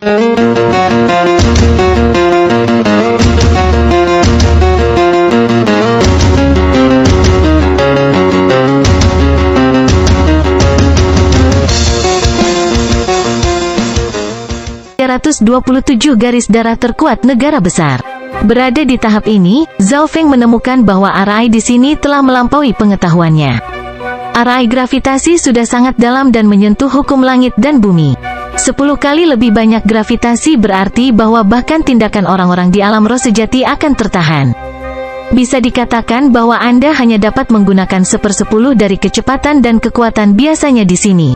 327 garis darah terkuat negara besar. Berada di tahap ini, Zhao Feng menemukan bahwa arai di sini telah melampaui pengetahuannya. Arai gravitasi sudah sangat dalam dan menyentuh hukum langit dan bumi. 10 kali lebih banyak gravitasi berarti bahwa bahkan tindakan orang-orang di alam roh sejati akan tertahan. Bisa dikatakan bahwa Anda hanya dapat menggunakan 1/10 dari kecepatan dan kekuatan biasanya di sini.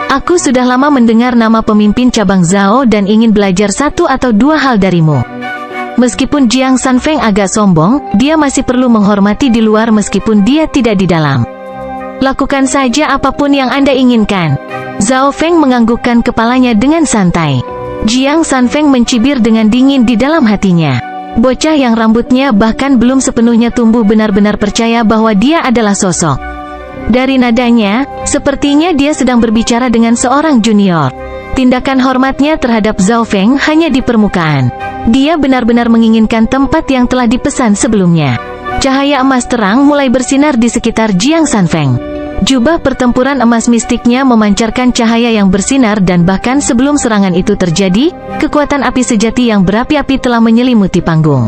Aku sudah lama mendengar nama pemimpin cabang Zhao dan ingin belajar 1 atau 2 hal darimu. Meskipun Jiang Sanfeng agak sombong, dia masih perlu menghormati di luar meskipun dia tidak di dalam. Lakukan saja apapun yang Anda inginkan. Zhao Feng menganggukkan kepalanya dengan santai. Jiang Sanfeng mencibir dengan dingin di dalam hatinya. Bocah yang rambutnya bahkan belum sepenuhnya tumbuh benar-benar percaya bahwa dia adalah sosok. Dari nadanya, sepertinya dia sedang berbicara dengan seorang junior. Tindakan hormatnya terhadap Zhao Feng hanya di permukaan. Dia benar-benar menginginkan tempat yang telah dipesan sebelumnya. Cahaya emas terang mulai bersinar di sekitar Jiang Sanfeng. Jubah pertempuran emas mistiknya memancarkan cahaya yang bersinar dan bahkan sebelum serangan itu terjadi, kekuatan api sejati yang berapi-api telah menyelimuti panggung.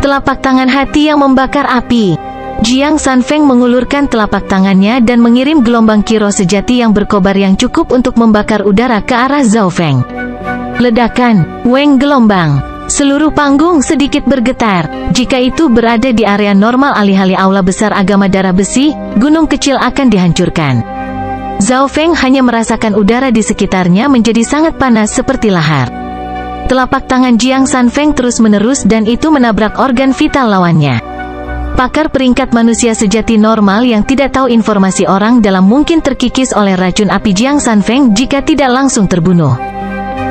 Telapak tangan hati yang membakar api. Jiang Sanfeng mengulurkan telapak tangannya dan mengirim gelombang kiro sejati yang berkobar yang cukup untuk membakar udara ke arah Zhao Feng. Ledakan, weng gelombang. Seluruh panggung sedikit bergetar. Jika itu berada di area normal alih-alih aula besar agama darah besi, gunung kecil akan dihancurkan. Zhao Feng hanya merasakan udara di sekitarnya menjadi sangat panas seperti lahar. Telapak tangan Jiang Sanfeng terus-menerus dan itu menabrak organ vital lawannya. Pakar peringkat manusia sejati normal yang tidak tahu informasi orang dalam mungkin terkikis oleh racun api Jiang Sanfeng jika tidak langsung terbunuh.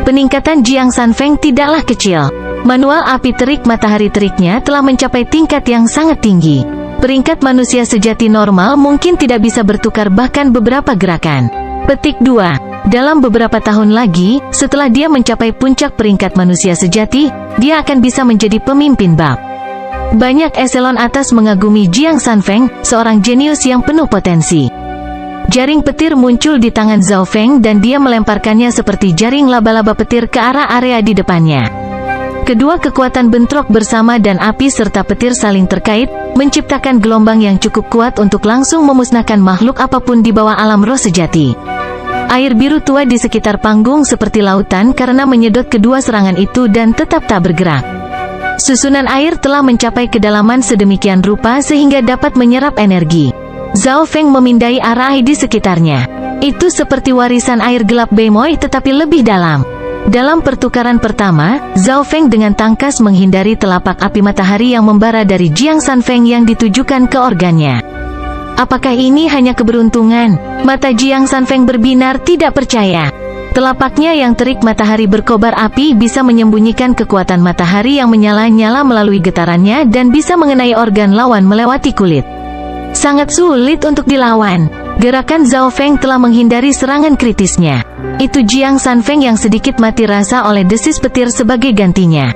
Peningkatan Jiang Sanfeng tidaklah kecil. Manual api terik matahari teriknya telah mencapai tingkat yang sangat tinggi. Peringkat manusia sejati normal mungkin tidak bisa bertukar bahkan beberapa gerakan. Petik 2. Dalam beberapa tahun lagi, setelah dia mencapai puncak peringkat manusia sejati, dia akan bisa menjadi pemimpin bab. Banyak eselon atas mengagumi Jiang Sanfeng, seorang jenius yang penuh potensi. Jaring petir muncul di tangan Zhao Feng dan dia melemparkannya seperti jaring laba-laba petir ke arah area di depannya. Kedua kekuatan bentrok bersama dan api serta petir saling terkait, menciptakan gelombang yang cukup kuat untuk langsung memusnahkan makhluk apapun di bawah alam roh sejati. Air biru tua di sekitar panggung seperti lautan karena menyedot kedua serangan itu dan tetap tak bergerak. Susunan air telah mencapai kedalaman sedemikian rupa sehingga dapat menyerap energi. Zhao Feng memindai arah di sekitarnya. Itu seperti warisan air gelap Beimoy tetapi lebih dalam. Dalam pertukaran pertama, Zhao Feng dengan tangkas menghindari telapak api matahari yang membara dari Jiang Sanfeng yang ditujukan ke organnya. Apakah ini hanya keberuntungan? Mata Jiang Sanfeng berbinar tidak percaya. Telapaknya yang terik matahari berkobar api bisa menyembunyikan kekuatan matahari yang menyala-nyala melalui getarannya dan bisa mengenai organ lawan melewati kulit. Sangat sulit untuk dilawan. Gerakan Zhao Feng telah menghindari serangan kritisnya. Itu Jiang Sanfeng yang sedikit mati rasa oleh desis petir sebagai gantinya.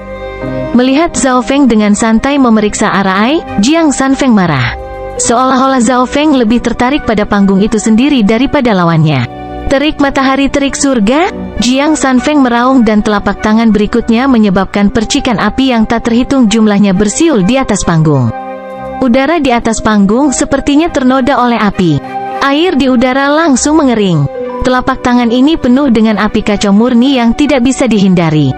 Melihat Zhao Feng dengan santai memeriksa arai, Jiang Sanfeng marah. Seolah-olah Zhao Feng lebih tertarik pada panggung itu sendiri daripada lawannya. Terik matahari terik surga, Jiang Sanfeng meraung dan telapak tangan berikutnya menyebabkan percikan api yang tak terhitung jumlahnya bersiul di atas panggung. Udara di atas panggung sepertinya ternoda oleh api. Air di udara langsung mengering. Telapak tangan ini penuh dengan api kacau murni yang tidak bisa dihindari.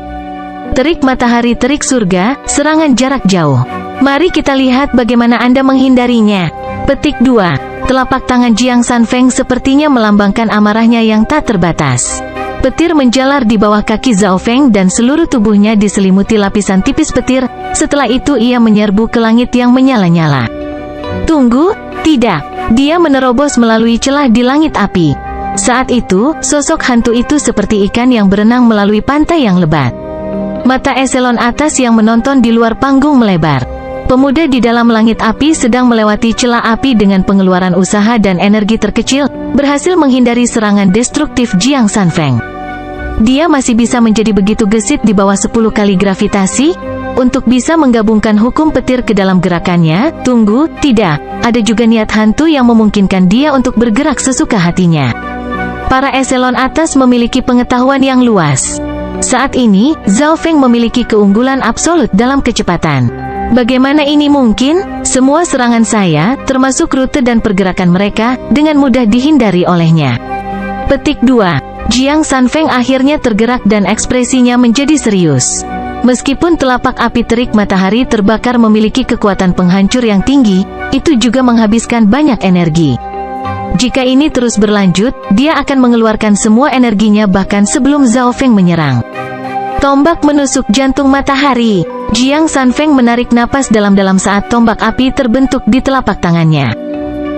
Terik matahari terik surga, serangan jarak jauh. Mari kita lihat bagaimana Anda menghindarinya. Petik 2. Telapak tangan Jiang Sanfeng sepertinya melambangkan amarahnya yang tak terbatas. Petir menjalar di bawah kaki Zhao Feng dan seluruh tubuhnya diselimuti lapisan tipis petir. Setelah itu ia menyerbu ke langit yang menyala-nyala. Tunggu, tidak. Dia menerobos melalui celah di langit api. Saat itu, sosok hantu itu seperti ikan yang berenang melalui pantai yang lebat. Mata eselon atas yang menonton di luar panggung melebar. Pemuda di dalam langit api sedang melewati celah api dengan pengeluaran usaha dan energi terkecil, berhasil menghindari serangan destruktif Jiang Sanfeng. Dia masih bisa menjadi begitu gesit di bawah 10 kali gravitasi? Untuk bisa menggabungkan hukum petir ke dalam gerakannya, tunggu, tidak. Ada juga niat hantu yang memungkinkan dia untuk bergerak sesuka hatinya. Para eselon atas memiliki pengetahuan yang luas. Saat ini, Zhao Feng memiliki keunggulan absolut dalam kecepatan. Bagaimana ini mungkin? Semua serangan saya, termasuk rute dan pergerakan mereka, dengan mudah dihindari olehnya. Petik 2. Jiang Sanfeng akhirnya tergerak dan ekspresinya menjadi serius. Meskipun telapak api terik matahari terbakar memiliki kekuatan penghancur yang tinggi, itu juga menghabiskan banyak energi. Jika ini terus berlanjut, dia akan mengeluarkan semua energinya bahkan sebelum Zhao Feng menyerang. Tombak menusuk jantung matahari. Jiang Sanfeng menarik napas dalam-dalam saat tombak api terbentuk di telapak tangannya.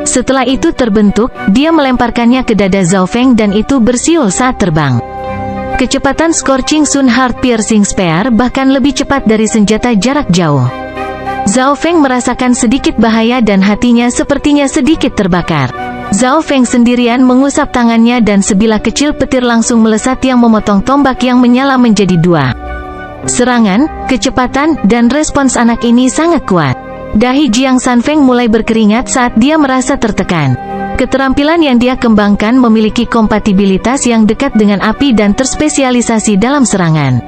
Setelah itu terbentuk, dia melemparkannya ke dada Zhao Feng dan itu bersiul saat terbang. Kecepatan Scorching Sun Heart Piercing Spear bahkan lebih cepat dari senjata jarak jauh. Zhao Feng merasakan sedikit bahaya dan hatinya sepertinya sedikit terbakar. Zhao Feng sendirian mengusap tangannya dan sebilah kecil petir langsung melesat yang memotong tombak yang menyala menjadi 2. Serangan, kecepatan, dan respons anak ini sangat kuat. Dahi Jiang Sanfeng mulai berkeringat saat dia merasa tertekan. Keterampilan yang dia kembangkan memiliki kompatibilitas yang dekat dengan api dan terspesialisasi dalam serangan.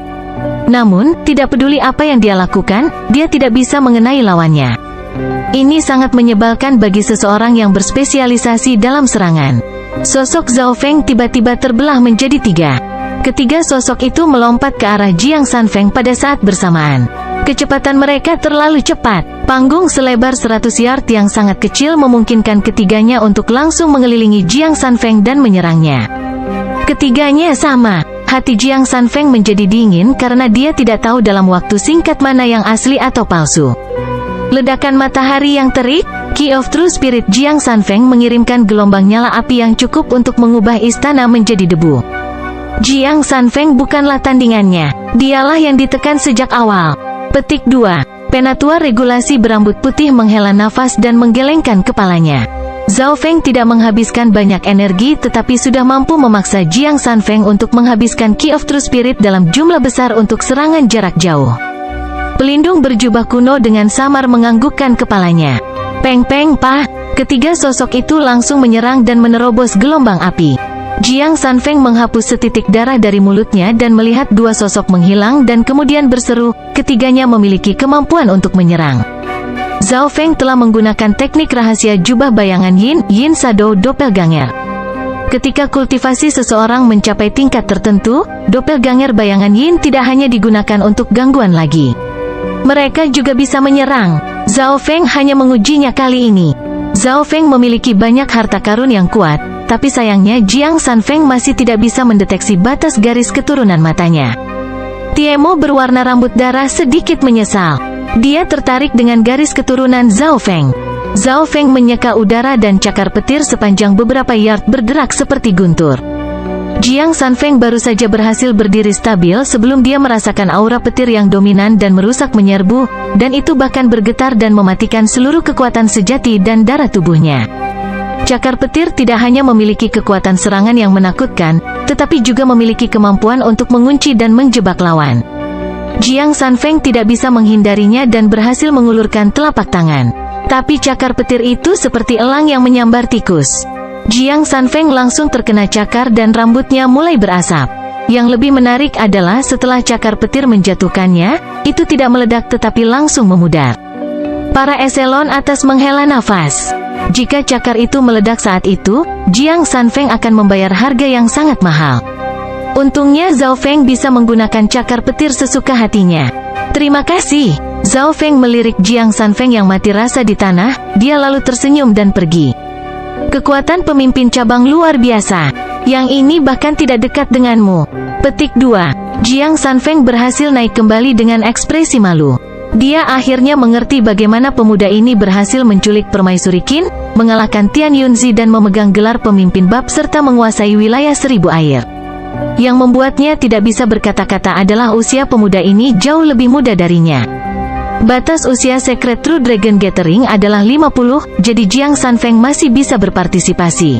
Namun, tidak peduli apa yang dia lakukan, dia tidak bisa mengenai lawannya. Ini sangat menyebalkan bagi seseorang yang berspesialisasi dalam serangan. Sosok Zhao Feng tiba-tiba terbelah menjadi 3. Ketiga sosok itu melompat ke arah Jiang Sanfeng pada saat bersamaan. Kecepatan mereka terlalu cepat. Panggung selebar 100 yard yang sangat kecil memungkinkan ketiganya untuk langsung mengelilingi Jiang Sanfeng dan menyerangnya. Ketiganya sama. Hati Jiang Sanfeng menjadi dingin karena dia tidak tahu dalam waktu singkat mana yang asli atau palsu. Ledakan matahari yang terik, Key of True Spirit Jiang Sanfeng mengirimkan gelombang nyala api yang cukup untuk mengubah istana menjadi debu. Jiang Sanfeng bukanlah tandingannya. Dialah yang ditekan sejak awal. Petik 2. Penatua regulasi berambut putih menghela nafas dan menggelengkan kepalanya. Zhao Feng tidak menghabiskan banyak energi tetapi sudah mampu memaksa Jiang Sanfeng untuk menghabiskan Key of True Spirit dalam jumlah besar untuk serangan jarak jauh. Pelindung berjubah kuno dengan samar menganggukkan kepalanya. Peng peng pah, ketiga sosok itu langsung menyerang dan menerobos gelombang api. Jiang Sanfeng menghapus setitik darah dari mulutnya dan melihat dua sosok menghilang dan kemudian berseru, ketiganya memiliki kemampuan untuk menyerang. Zhao Feng telah menggunakan teknik rahasia jubah bayangan Yin Shadow Doppelganger. Ketika kultivasi seseorang mencapai tingkat tertentu, Doppelganger bayangan Yin tidak hanya digunakan untuk gangguan lagi. Mereka juga bisa menyerang. Zhao Feng hanya mengujinya kali ini. Zhao Feng memiliki banyak harta karun yang kuat, tapi sayangnya Jiang Sanfeng masih tidak bisa mendeteksi batas garis keturunan matanya. Tiemo berwarna rambut darah sedikit menyesal. Dia tertarik dengan garis keturunan Zhao Feng. Zhao Feng menyeka udara dan cakar petir sepanjang beberapa yard bergerak seperti guntur. Jiang Sanfeng baru saja berhasil berdiri stabil sebelum dia merasakan aura petir yang dominan dan merusak menyerbu, dan itu bahkan bergetar dan mematikan seluruh kekuatan sejati dan darah tubuhnya. Cakar petir tidak hanya memiliki kekuatan serangan yang menakutkan, tetapi juga memiliki kemampuan untuk mengunci dan menjebak lawan. Jiang Sanfeng tidak bisa menghindarinya dan berhasil mengulurkan telapak tangan. Tapi cakar petir itu seperti elang yang menyambar tikus. Jiang Sanfeng langsung terkena cakar dan rambutnya mulai berasap. Yang lebih menarik adalah setelah cakar petir menjatuhkannya, itu tidak meledak tetapi langsung memudar. Para eselon atas menghela nafas. Jika cakar itu meledak saat itu, Jiang Sanfeng akan membayar harga yang sangat mahal. Untungnya Zhao Feng bisa menggunakan cakar petir sesuka hatinya. Terima kasih. Zhao Feng melirik Jiang Sanfeng yang mati rasa di tanah, dia lalu tersenyum dan pergi. Kekuatan pemimpin cabang luar biasa. Yang ini bahkan tidak dekat denganmu. Petik 2. Jiang Sanfeng berhasil naik kembali dengan ekspresi malu. Dia akhirnya mengerti bagaimana pemuda ini berhasil menculik permaisuri Qin, mengalahkan Tian Yunzi dan memegang gelar pemimpin bab serta menguasai wilayah 1000 air. Yang membuatnya tidak bisa berkata-kata adalah usia pemuda ini jauh lebih muda darinya. Batas usia Secret True Dragon Gathering adalah 50, jadi Jiang Sanfeng masih bisa berpartisipasi.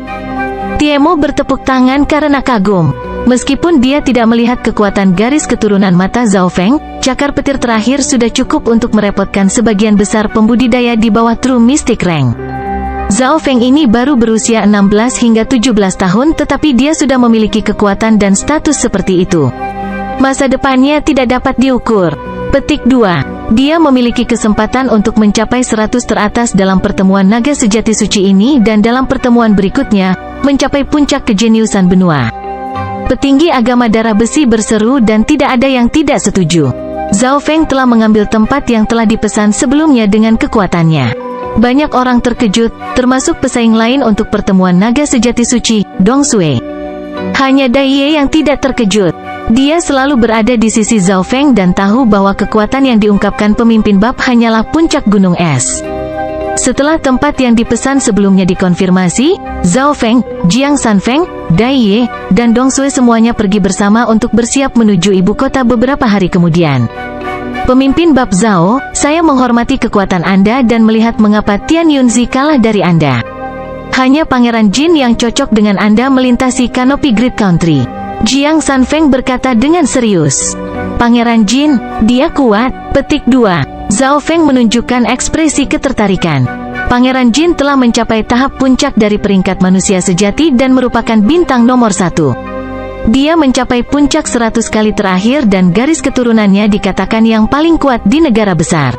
Tiemo bertepuk tangan karena kagum. Meskipun dia tidak melihat kekuatan garis keturunan mata Zhao Feng, cakar petir terakhir sudah cukup untuk merepotkan sebagian besar pembudidaya di bawah True Mystic Rank. Zhao Feng ini baru berusia 16 hingga 17 tahun tetapi dia sudah memiliki kekuatan dan status seperti itu. Masa depannya tidak dapat diukur. Petik 2. Dia memiliki kesempatan untuk mencapai 100 teratas dalam pertemuan naga sejati suci ini dan dalam pertemuan berikutnya, mencapai puncak kejeniusan benua. Petinggi agama darah besi berseru dan tidak ada yang tidak setuju. Zhao Feng telah mengambil tempat yang telah dipesan sebelumnya dengan kekuatannya. Banyak orang terkejut, termasuk pesaing lain untuk pertemuan naga sejati suci, Dong Sui. Hanya Dai Ye yang tidak terkejut. Dia selalu berada di sisi Zhao Feng dan tahu bahwa kekuatan yang diungkapkan pemimpin bab hanyalah puncak gunung es. Setelah tempat yang dipesan sebelumnya dikonfirmasi, Zhao Feng, Jiang Sanfeng, Dai Ye, dan Dong Sui semuanya pergi bersama untuk bersiap menuju ibu kota beberapa hari kemudian. Pemimpin bab Zhao, saya menghormati kekuatan Anda dan melihat mengapa Tian Yunzi kalah dari Anda. Hanya Pangeran Jin yang cocok dengan Anda melintasi kanopi Great Country. Jiang Sanfeng berkata dengan serius. Pangeran Jin, dia kuat. Petik 2. Zhao Feng menunjukkan ekspresi ketertarikan. Pangeran Jin telah mencapai tahap puncak dari peringkat manusia sejati dan merupakan bintang nomor 1. Dia mencapai puncak 100 kali terakhir dan garis keturunannya dikatakan yang paling kuat di negara besar.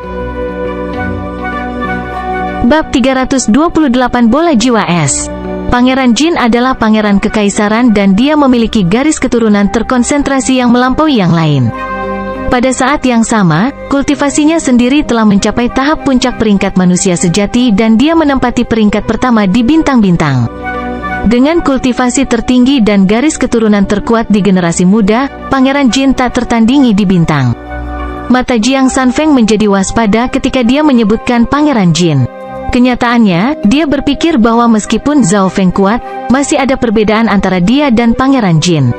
Bab 328 Bola Jiwa Es. Pangeran Jin adalah pangeran kekaisaran dan dia memiliki garis keturunan terkonsentrasi yang melampaui yang lain. Pada saat yang sama, kultivasinya sendiri telah mencapai tahap puncak peringkat manusia sejati dan dia menempati peringkat pertama di bintang-bintang. Dengan kultivasi tertinggi dan garis keturunan terkuat di generasi muda, Pangeran Jin tak tertandingi di bintang. Mata Jiang Sanfeng menjadi waspada ketika dia menyebutkan Pangeran Jin. Kenyataannya, dia berpikir bahwa meskipun Zhao Feng kuat, masih ada perbedaan antara dia dan Pangeran Jin.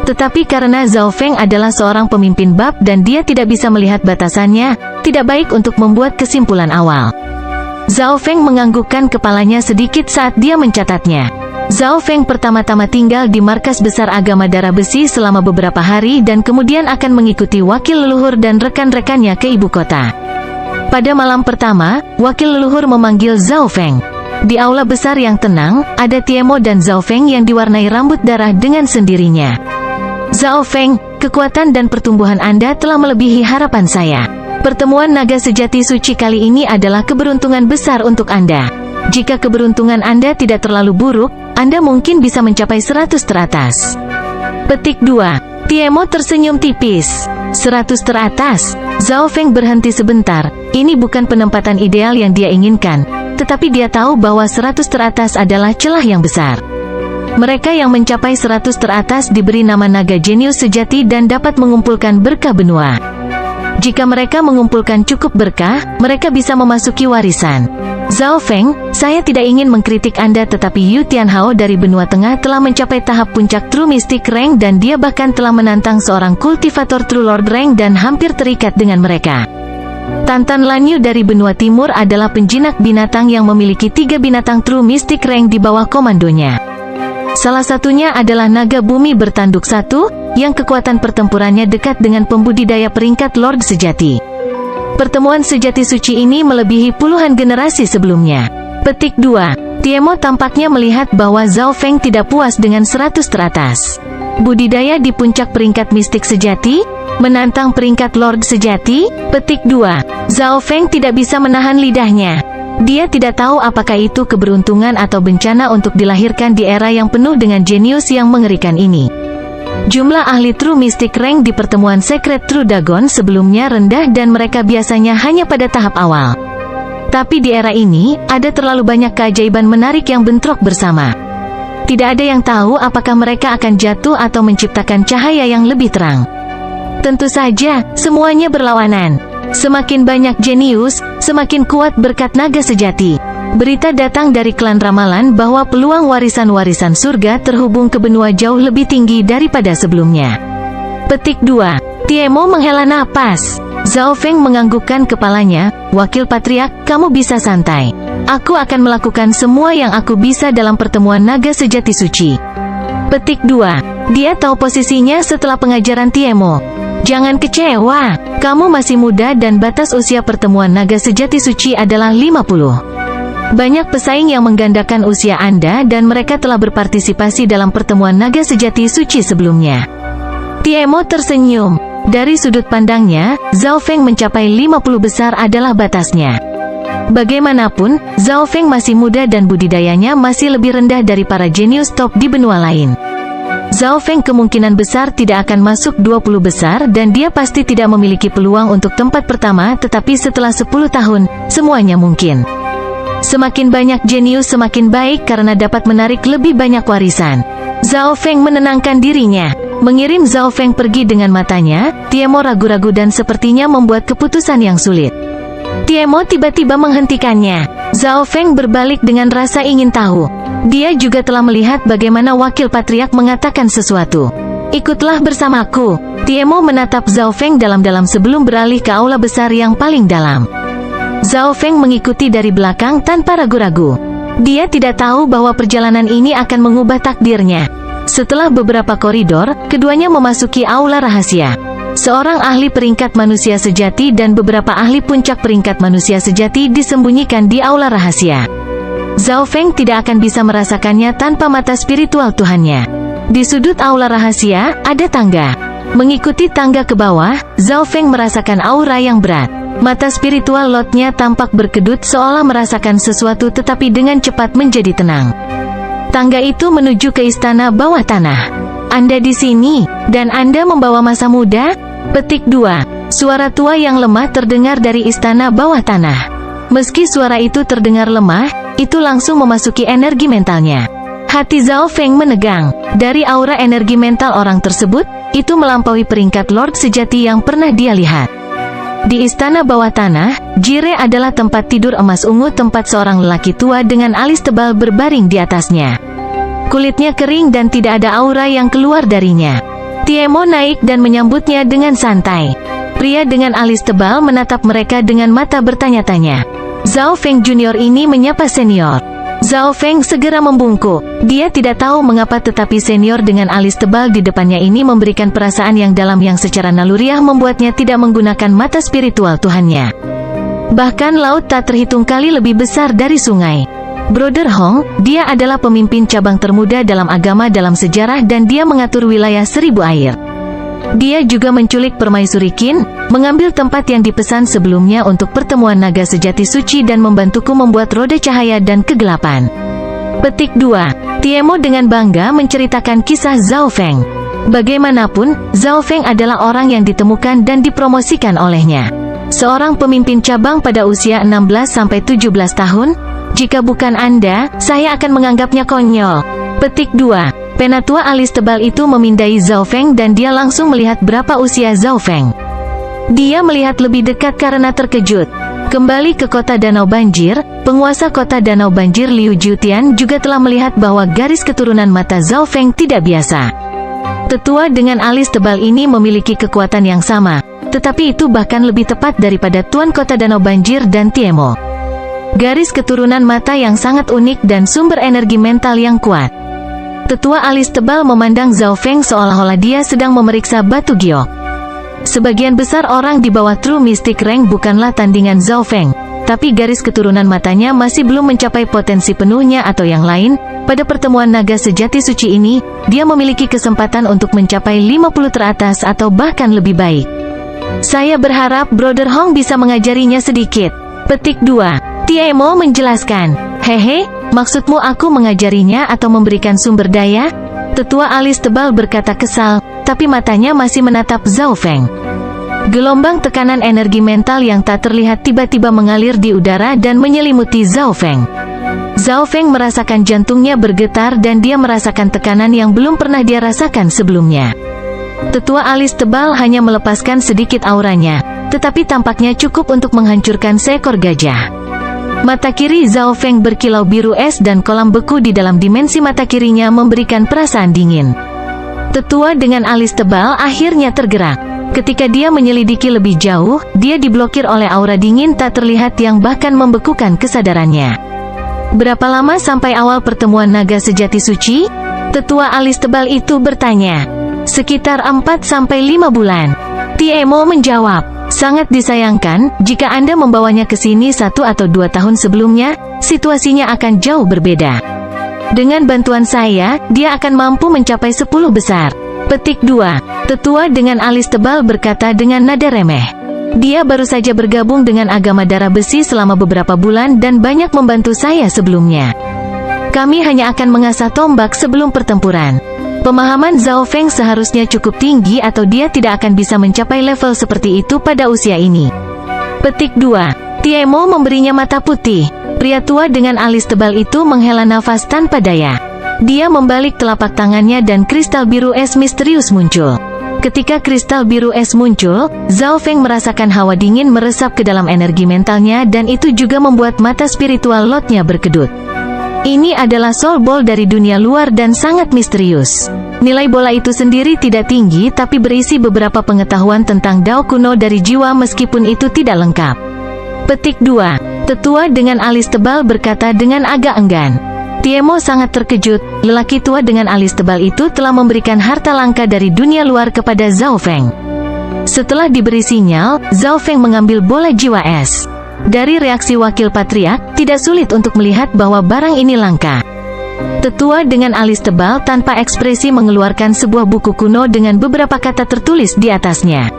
Tetapi karena Zhao Feng adalah seorang pemimpin bab dan dia tidak bisa melihat batasannya, tidak baik untuk membuat kesimpulan awal. Zhao Feng menganggukkan kepalanya sedikit saat dia mencatatnya. Zhao Feng pertama-tama tinggal di markas besar agama darah besi selama beberapa hari dan kemudian akan mengikuti wakil leluhur dan rekan-rekannya ke ibu kota. Pada malam pertama, wakil leluhur memanggil Zhao Feng. Di aula besar yang tenang, ada Tiemo dan Zhao Feng yang diwarnai rambut darah dengan sendirinya. Zhao Feng, kekuatan dan pertumbuhan Anda telah melebihi harapan saya. Pertemuan naga sejati suci kali ini adalah keberuntungan besar untuk Anda. Jika keberuntungan Anda tidak terlalu buruk, Anda mungkin bisa mencapai 100 teratas. Petik 2. Tiemo tersenyum tipis. 100 teratas. Zhao Feng berhenti sebentar. Ini bukan penempatan ideal yang dia inginkan, tetapi dia tahu bahwa 100 teratas adalah celah yang besar. Mereka yang mencapai 100 teratas diberi nama naga jenius sejati dan dapat mengumpulkan berkah benua. Jika mereka mengumpulkan cukup berkah, mereka bisa memasuki warisan. Zhao Feng, saya tidak ingin mengkritik Anda tetapi Yu Tianhao dari benua tengah telah mencapai tahap puncak True Mystic Rank dan dia bahkan telah menantang seorang kultivator True Lord Rank dan hampir terikat dengan mereka. Tantan Lanyu dari benua timur adalah penjinak binatang yang memiliki 3 binatang True Mystic Rank di bawah komandonya. Salah satunya adalah naga bumi bertanduk 1, yang kekuatan pertempurannya dekat dengan pembudidaya peringkat Lord sejati. Pertemuan sejati suci ini melebihi puluhan generasi sebelumnya. Petik 2. Tiemo tampaknya melihat bahwa Zhao Feng tidak puas dengan 100 teratas. Budidaya di puncak peringkat mistik sejati, menantang peringkat Lord sejati. Petik 2. Zhao Feng tidak bisa menahan lidahnya. Dia tidak tahu apakah itu keberuntungan atau bencana untuk dilahirkan di era yang penuh dengan jenius yang mengerikan ini. Jumlah ahli True Mystic Rank di pertemuan Secret True Dagon sebelumnya rendah dan mereka biasanya hanya pada tahap awal. Tapi di era ini, ada terlalu banyak keajaiban menarik yang bentrok bersama. Tidak ada yang tahu apakah mereka akan jatuh atau menciptakan cahaya yang lebih terang. Tentu saja, semuanya berlawanan. Semakin banyak jenius, semakin kuat berkat naga sejati. Berita datang dari klan ramalan bahwa peluang warisan-warisan surga terhubung ke benua jauh lebih tinggi daripada sebelumnya. Petik 2. Tiemo menghela napas. Zhao Feng menganggukkan kepalanya. Wakil Patriark, kamu bisa santai. Aku akan melakukan semua yang aku bisa dalam pertemuan naga sejati suci. Petik 2. Dia tahu posisinya setelah pengajaran Tiemo. Jangan kecewa, kamu masih muda dan batas usia pertemuan naga sejati suci adalah 50. Banyak pesaing yang menggandakan usia Anda dan mereka telah berpartisipasi dalam pertemuan naga sejati suci sebelumnya. Tiemo tersenyum. Dari sudut pandangnya, Zhao Feng mencapai 50 besar adalah batasnya. Bagaimanapun, Zhao Feng masih muda dan budidayanya masih lebih rendah dari para jenius top di benua lain. Zhao Feng kemungkinan besar tidak akan masuk 20 besar dan dia pasti tidak memiliki peluang untuk tempat pertama, tetapi setelah 10 tahun, semuanya mungkin. Semakin banyak jenius semakin baik karena dapat menarik lebih banyak warisan. Zhao Feng menenangkan dirinya. Mengirim Zhao Feng pergi dengan matanya, Tiemo ragu-ragu dan sepertinya membuat keputusan yang sulit. Tiemo tiba-tiba menghentikannya. Zhao Feng berbalik dengan rasa ingin tahu. Dia juga telah melihat bagaimana wakil patriark mengatakan sesuatu. Ikutlah bersamaku. Tiemo menatap Zhao Feng dalam-dalam sebelum beralih ke aula besar yang paling dalam. Zhao Feng mengikuti dari belakang tanpa ragu-ragu. Dia tidak tahu bahwa perjalanan ini akan mengubah takdirnya. Setelah beberapa koridor, keduanya memasuki aula rahasia. Seorang ahli peringkat manusia sejati dan beberapa ahli puncak peringkat manusia sejati disembunyikan di aula rahasia. Zhao Feng tidak akan bisa merasakannya tanpa mata spiritual Tuhannya. Di sudut aula rahasia, ada tangga. Mengikuti tangga ke bawah, Zhao Feng merasakan aura yang berat. Mata spiritual Lordnya tampak berkedut seolah merasakan sesuatu tetapi dengan cepat menjadi tenang. Tangga itu menuju ke istana bawah tanah. Anda di sini, dan Anda membawa masa muda? Petik 2. Suara tua yang lemah terdengar dari istana bawah tanah. Meski suara itu terdengar lemah, itu langsung memasuki energi mentalnya. Hati Zhao Feng menegang. Dari aura energi mental orang tersebut, itu melampaui peringkat Lord sejati yang pernah dia lihat. Di istana bawah tanah, Jire adalah tempat tidur emas ungu tempat seorang lelaki tua dengan alis tebal berbaring di atasnya. Kulitnya kering dan tidak ada aura yang keluar darinya. Tiemo naik dan menyambutnya dengan santai. Pria dengan alis tebal menatap mereka dengan mata bertanya-tanya. Zhao Feng Junior ini menyapa senior. Zhao Feng segera membungkuk. Dia tidak tahu mengapa tetapi senior dengan alis tebal di depannya ini memberikan perasaan yang dalam yang secara naluriah membuatnya tidak menggunakan mata spiritual Tuhannya. Bahkan laut tak terhitung kali lebih besar dari sungai. Brother Hong, dia adalah pemimpin cabang termuda dalam agama dalam sejarah dan dia mengatur wilayah 1000 air. Dia juga menculik permaisuri Qin, mengambil tempat yang dipesan sebelumnya untuk pertemuan naga sejati suci dan membantuku membuat roda cahaya dan kegelapan. Petik 2. Tiemo dengan bangga menceritakan kisah Zhao Feng. Bagaimanapun, Zhao Feng adalah orang yang ditemukan dan dipromosikan olehnya. Seorang pemimpin cabang pada usia 16-17 tahun. Jika bukan Anda, saya akan menganggapnya konyol. Petik 2. Penatua alis tebal itu memindai Zhao Feng dan dia langsung melihat berapa usia Zhao Feng. Dia melihat lebih dekat karena terkejut. Kembali ke kota Danau Banjir, penguasa kota Danau Banjir Liu Jutian juga telah melihat bahwa garis keturunan mata Zhao Feng tidak biasa. Tetua dengan alis tebal ini memiliki kekuatan yang sama, tetapi itu bahkan lebih tepat daripada Tuan Kota Danau Banjir dan Tiemo. Garis keturunan mata yang sangat unik dan sumber energi mental yang kuat. Tetua alis tebal memandang Zhao Feng seolah-olah dia sedang memeriksa batu giok. Sebagian besar orang di bawah True Mystic Rank bukanlah tandingan Zhao Feng, tapi garis keturunan matanya masih belum mencapai potensi penuhnya atau yang lain. Pada pertemuan naga sejati suci ini, dia memiliki kesempatan untuk mencapai 50 teratas atau bahkan lebih baik. Saya berharap Brother Hong bisa mengajarinya sedikit. Petik 2. Tiemo menjelaskan. Hehe, maksudmu aku mengajarinya atau memberikan sumber daya? Tetua alis tebal berkata kesal, tapi matanya masih menatap Zhao Feng. Gelombang tekanan energi mental yang tak terlihat tiba-tiba mengalir di udara dan menyelimuti Zhao Feng. Zhao Feng merasakan jantungnya bergetar dan dia merasakan tekanan yang belum pernah dia rasakan sebelumnya. Tetua alis tebal hanya melepaskan sedikit auranya, tetapi tampaknya cukup untuk menghancurkan seekor gajah. Mata kiri Zhao Feng berkilau biru es dan kolam beku di dalam dimensi mata kirinya memberikan perasaan dingin. Tetua dengan alis tebal akhirnya tergerak. Ketika dia menyelidiki lebih jauh, dia diblokir oleh aura dingin tak terlihat yang bahkan membekukan kesadarannya. Berapa lama sampai awal pertemuan naga sejati suci? Tetua alis tebal itu bertanya. Sekitar 4-5 bulan. Tiemo menjawab, sangat disayangkan, jika Anda membawanya ke sini 1 atau 2 tahun sebelumnya, situasinya akan jauh berbeda. Dengan bantuan saya, dia akan mampu mencapai 10 besar. Petik 2. Tetua dengan alis tebal berkata dengan nada remeh. Dia baru saja bergabung dengan agama darah besi selama beberapa bulan dan banyak membantu saya sebelumnya. Kami hanya akan mengasah tombak sebelum pertempuran. Pemahaman Zhao Feng seharusnya cukup tinggi atau dia tidak akan bisa mencapai level seperti itu pada usia ini. Petik 2. Tiemo memberinya mata putih. Pria tua dengan alis tebal itu menghela nafas tanpa daya. Dia membalik telapak tangannya dan kristal biru es misterius muncul. Ketika kristal biru es muncul, Zhao Feng merasakan hawa dingin meresap ke dalam energi mentalnya dan itu juga membuat mata spiritual Lordnya berkedut. Ini adalah soul ball dari dunia luar dan sangat misterius. Nilai bola itu sendiri tidak tinggi tapi berisi beberapa pengetahuan tentang Dao kuno dari jiwa meskipun itu tidak lengkap. Petik 2. Tetua dengan alis tebal berkata dengan agak enggan. Tiemo sangat terkejut, lelaki tua dengan alis tebal itu telah memberikan harta langka dari dunia luar kepada Zhao Feng. Setelah diberi sinyal, Zhao Feng mengambil bola jiwa es. Dari reaksi wakil patriark, tidak sulit untuk melihat bahwa barang ini langka. Tetua dengan alis tebal tanpa ekspresi mengeluarkan sebuah buku kuno dengan beberapa kata tertulis di atasnya.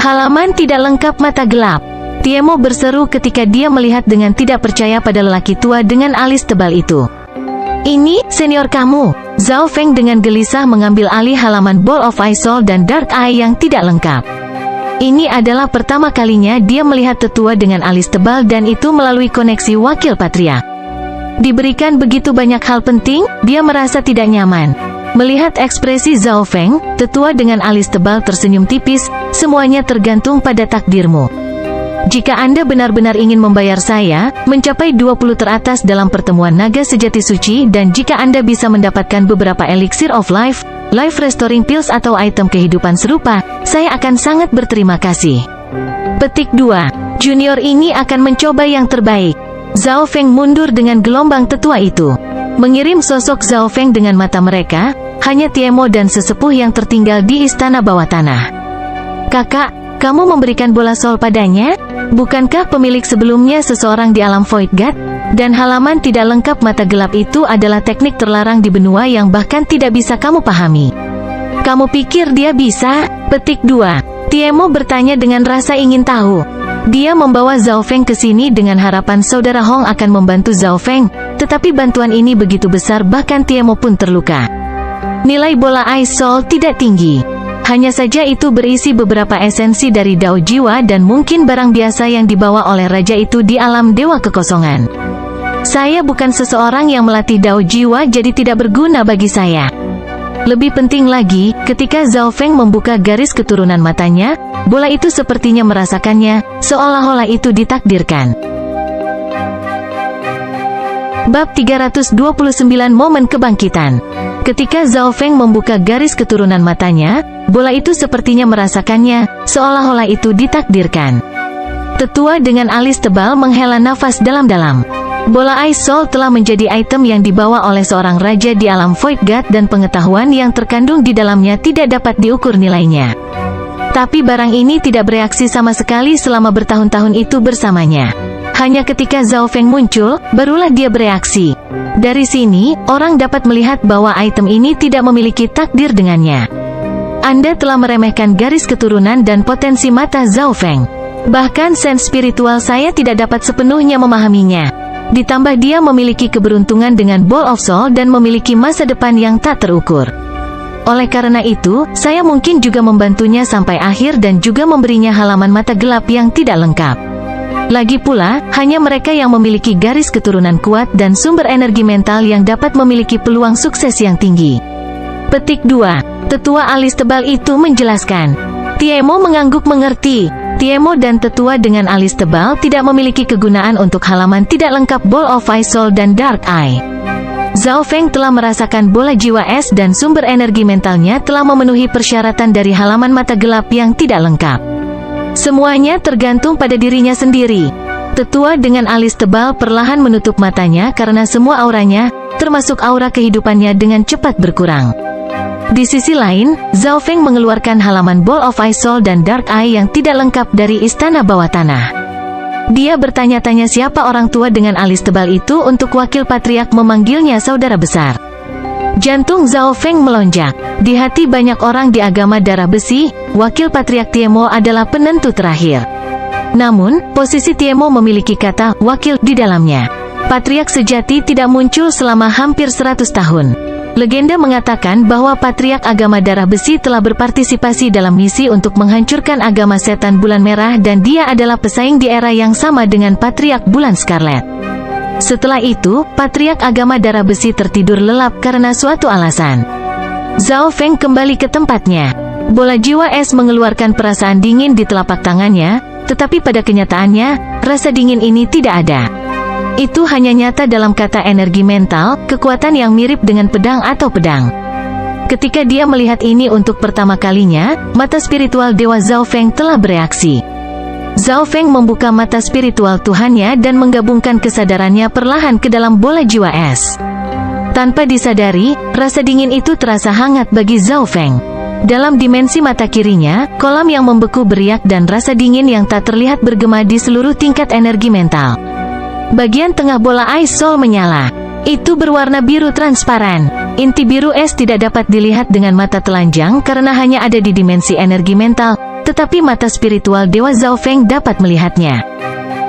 Halaman tidak lengkap mata gelap. Tiemo berseru ketika dia melihat dengan tidak percaya pada lelaki tua dengan alis tebal itu. Ini, senior kamu. Zhao Feng dengan gelisah mengambil alih halaman Ball of Ice Soul dan Dark Eye yang tidak lengkap. Ini adalah pertama kalinya dia melihat tetua dengan alis tebal dan itu melalui koneksi wakil patriark. Diberikan begitu banyak hal penting, dia merasa tidak nyaman. Melihat ekspresi Zhao Feng, tetua dengan alis tebal tersenyum tipis, semuanya tergantung pada takdirmu. Jika Anda benar-benar ingin membayar saya, mencapai 20 teratas dalam pertemuan naga sejati suci dan jika Anda bisa mendapatkan beberapa elixir of life, life restoring pills atau item kehidupan serupa, saya akan sangat berterima kasih. Petik 2. Junior ini akan mencoba yang terbaik. Zhao Feng mundur dengan gelombang tetua itu. Mengirim sosok Zhao Feng dengan mata mereka, hanya Tiemo dan sesepuh yang tertinggal di istana bawah tanah. Kakak, kamu memberikan bola sol padanya? Bukankah pemilik sebelumnya seseorang di alam Void God? Dan halaman tidak lengkap mata gelap itu adalah teknik terlarang di benua yang bahkan tidak bisa kamu pahami. Kamu pikir dia bisa? Petik 2. Tiemo bertanya dengan rasa ingin tahu. Dia membawa Zhao Feng ke sini dengan harapan saudara Hong akan membantu Zhao Feng, tetapi bantuan ini begitu besar bahkan Tiemo pun terluka. Nilai bola Ice Soul tidak tinggi. Hanya saja itu berisi beberapa esensi dari Dao Jiwa dan mungkin barang biasa yang dibawa oleh raja itu di alam Dewa Kekosongan. Saya bukan seseorang yang melatih Dao Jiwa jadi tidak berguna bagi saya. Lebih penting lagi, ketika Zhao Feng membuka garis keturunan matanya, bola itu sepertinya merasakannya, seolah-olah itu ditakdirkan. Bab 329 Momen Kebangkitan. Ketika Zhao Feng membuka garis keturunan matanya, bola itu sepertinya merasakannya, seolah-olah itu ditakdirkan. Tetua dengan alis tebal menghela nafas dalam-dalam. Bola Ice Soul telah menjadi item yang dibawa oleh seorang raja di alam Void God dan pengetahuan yang terkandung di dalamnya tidak dapat diukur nilainya. Tapi barang ini tidak bereaksi sama sekali selama bertahun-tahun itu bersamanya. Hanya ketika Zhao Feng muncul, barulah dia bereaksi. Dari sini, orang dapat melihat bahwa item ini tidak memiliki takdir dengannya. Anda telah meremehkan garis keturunan dan potensi mata Zhao Feng. Bahkan sense spiritual saya tidak dapat sepenuhnya memahaminya. Ditambah dia memiliki keberuntungan dengan Ball of Soul dan memiliki masa depan yang tak terukur. Oleh karena itu, saya mungkin juga membantunya sampai akhir dan juga memberinya halaman mata gelap yang tidak lengkap. Lagi pula, hanya mereka yang memiliki garis keturunan kuat dan sumber energi mental yang dapat memiliki peluang sukses yang tinggi. Petik 2. Tetua alis tebal itu menjelaskan. Tiemo mengangguk mengerti. Tiemo dan tetua dengan alis tebal tidak memiliki kegunaan untuk halaman tidak lengkap Ball of Ice Soul dan Dark Eye. Zhao Feng telah merasakan bola jiwa es dan sumber energi mentalnya telah memenuhi persyaratan dari halaman mata gelap yang tidak lengkap. Semuanya tergantung pada dirinya sendiri. Tetua dengan alis tebal perlahan menutup matanya karena semua auranya, termasuk aura kehidupannya dengan cepat berkurang. Di sisi lain, Zhao Feng mengeluarkan halaman Ball of Ice Soul dan Dark Eye yang tidak lengkap dari istana bawah tanah. Dia bertanya-tanya siapa orang tua dengan alis tebal itu untuk wakil patriark memanggilnya saudara besar. Jantung Zhao Feng melonjak. Di hati banyak orang di agama darah besi, wakil patriark Tiemo adalah penentu terakhir. Namun, posisi Tiemo memiliki kata wakil di dalamnya. Patriark sejati tidak muncul selama hampir 100 tahun. Legenda mengatakan bahwa patriark agama darah besi telah berpartisipasi dalam misi untuk menghancurkan agama setan bulan merah dan dia adalah pesaing di era yang sama dengan patriark bulan scarlet. Setelah itu, patriark agama darah besi tertidur lelap karena suatu alasan. Zhao Feng kembali ke tempatnya. Bola jiwa es mengeluarkan perasaan dingin di telapak tangannya, tetapi pada kenyataannya, rasa dingin ini tidak ada. Itu hanya nyata dalam kata energi mental, kekuatan yang mirip dengan pedang atau pedang. Ketika dia melihat ini untuk pertama kalinya, mata spiritual Dewa Zhao Feng telah bereaksi. Zhao Feng membuka mata spiritual Tuhannya dan menggabungkan kesadarannya perlahan ke dalam bola jiwa es. Tanpa disadari, rasa dingin itu terasa hangat bagi Zhao Feng. Dalam dimensi mata kirinya, kolam yang membeku beriak dan rasa dingin yang tak terlihat bergema di seluruh tingkat energi mental. Bagian tengah bola Ice Soul menyala. Itu berwarna biru transparan. Inti biru es tidak dapat dilihat dengan mata telanjang karena hanya ada di dimensi energi mental, tetapi mata spiritual Dewa Zhao Feng dapat melihatnya.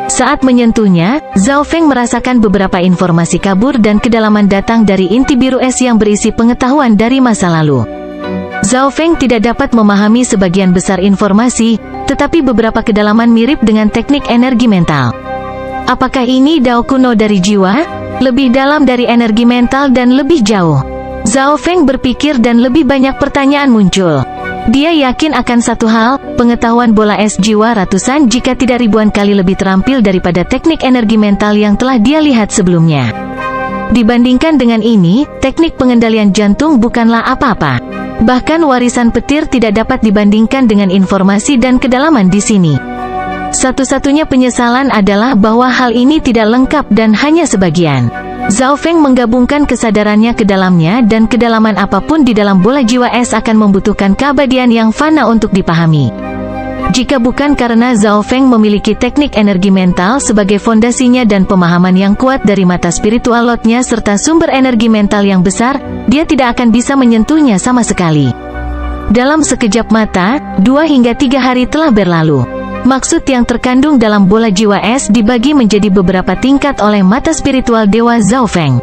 Saat menyentuhnya, Zhao Feng merasakan beberapa informasi kabur dan kedalaman datang dari inti biru es yang berisi pengetahuan dari masa lalu. Zhao Feng tidak dapat memahami sebagian besar informasi, tetapi beberapa kedalaman mirip dengan teknik energi mental. Apakah ini Dao kuno dari jiwa? Lebih dalam dari energi mental dan lebih jauh. Zhao Feng berpikir dan lebih banyak pertanyaan muncul. Dia yakin akan satu hal, pengetahuan bola es jiwa ratusan jika tidak ribuan kali lebih terampil daripada teknik energi mental yang telah dia lihat sebelumnya. Dibandingkan dengan ini, teknik pengendalian jantung bukanlah apa-apa. Bahkan warisan petir tidak dapat dibandingkan dengan informasi dan kedalaman di sini. Satu-satunya penyesalan adalah bahwa hal ini tidak lengkap dan hanya sebagian. Zhao Feng menggabungkan kesadarannya ke dalamnya dan kedalaman apapun di dalam bola jiwa es akan membutuhkan keabadian yang fana untuk dipahami. Jika bukan karena Zhao Feng memiliki teknik energi mental sebagai fondasinya dan pemahaman yang kuat dari mata spiritual lotnya serta sumber energi mental yang besar, dia tidak akan bisa menyentuhnya sama sekali. Dalam sekejap mata, 2 hingga 3 hari telah berlalu. Maksud yang terkandung dalam bola jiwa es dibagi menjadi beberapa tingkat oleh mata spiritual Dewa Zhao Feng.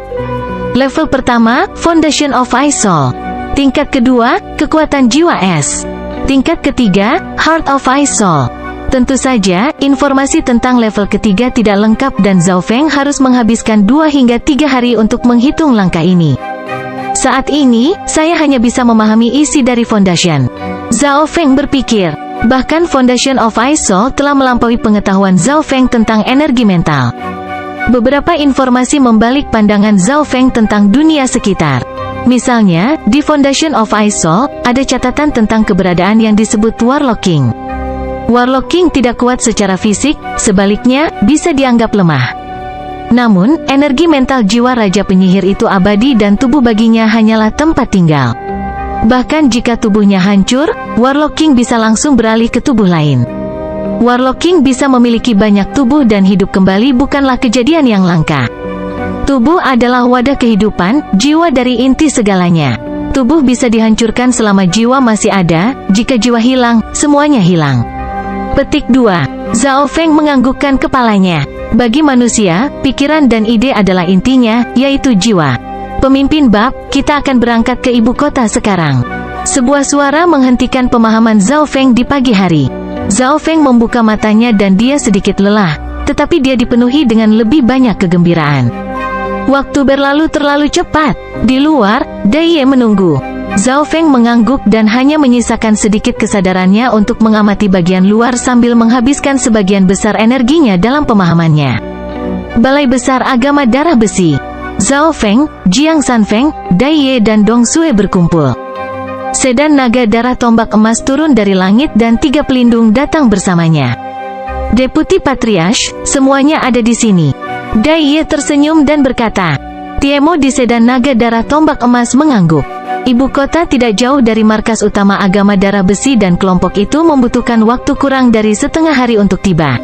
Level pertama, Foundation of Ice Soul. Tingkat kedua, kekuatan jiwa es. Tingkat ketiga, Heart of Ice Soul. Tentu saja, informasi tentang level ketiga tidak lengkap dan Zhao Feng harus menghabiskan 2 hingga 3 hari untuk menghitung langkah ini. Saat ini, saya hanya bisa memahami isi dari Foundation. Zhao Feng berpikir. Bahkan Foundation of Ice Soul telah melampaui pengetahuan Zhao Feng tentang energi mental. Beberapa informasi membalik pandangan Zhao Feng tentang dunia sekitar. Misalnya, di Foundation of Ice Soul, ada catatan tentang keberadaan yang disebut Warlock King. Warlock King tidak kuat secara fisik, sebaliknya, bisa dianggap lemah. Namun, energi mental jiwa Raja Penyihir itu abadi dan tubuh baginya hanyalah tempat tinggal. Bahkan jika tubuhnya hancur, Warlock King bisa langsung beralih ke tubuh lain. Warlock King bisa memiliki banyak tubuh dan hidup kembali bukanlah kejadian yang langka. Tubuh adalah wadah kehidupan, jiwa dari inti segalanya. Tubuh bisa dihancurkan selama jiwa masih ada, jika jiwa hilang, semuanya hilang. Petik 2. Zhao Feng menganggukkan kepalanya. Bagi manusia, pikiran dan ide adalah intinya, yaitu jiwa. Pemimpin bab, kita akan berangkat ke ibu kota sekarang. Sebuah suara menghentikan pemahaman Zhao Feng di pagi hari. Zhao Feng membuka matanya dan dia sedikit lelah, tetapi dia dipenuhi dengan lebih banyak kegembiraan. Waktu berlalu terlalu cepat. Di luar, Dai Ye menunggu. Zhao Feng mengangguk dan hanya menyisakan sedikit kesadarannya untuk mengamati bagian luar sambil menghabiskan sebagian besar energinya dalam pemahamannya. Balai Besar Agama Darah Besi. Zhao Feng, Jiang Sanfeng, Dai Ye dan Dong Sue berkumpul. Sedan naga darah tombak emas turun dari langit dan 3 pelindung datang bersamanya. Deputi Patriarch, semuanya ada di sini. Dai Ye tersenyum dan berkata. Tiemo di sedan naga darah tombak emas mengangguk. Ibu kota tidak jauh dari markas utama agama darah besi dan kelompok itu membutuhkan waktu kurang dari setengah hari untuk tiba.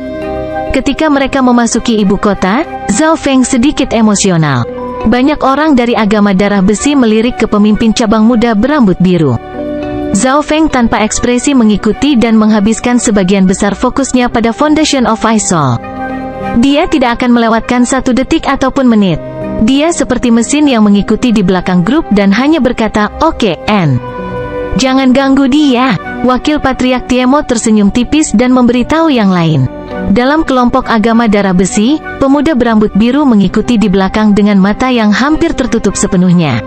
Ketika mereka memasuki ibu kota, Zhao Feng sedikit emosional. Banyak orang dari agama darah besi melirik ke pemimpin cabang muda berambut biru. Zhao Feng tanpa ekspresi mengikuti dan menghabiskan sebagian besar fokusnya pada Foundation of Ice Soul. Dia tidak akan melewatkan 1 detik ataupun menit. Dia seperti mesin yang mengikuti di belakang grup dan hanya berkata, "Oke, N. Jangan ganggu dia." Wakil Patriark Tiemo tersenyum tipis dan memberitahu yang lain. Dalam kelompok agama darah besi, pemuda berambut biru mengikuti di belakang dengan mata yang hampir tertutup sepenuhnya.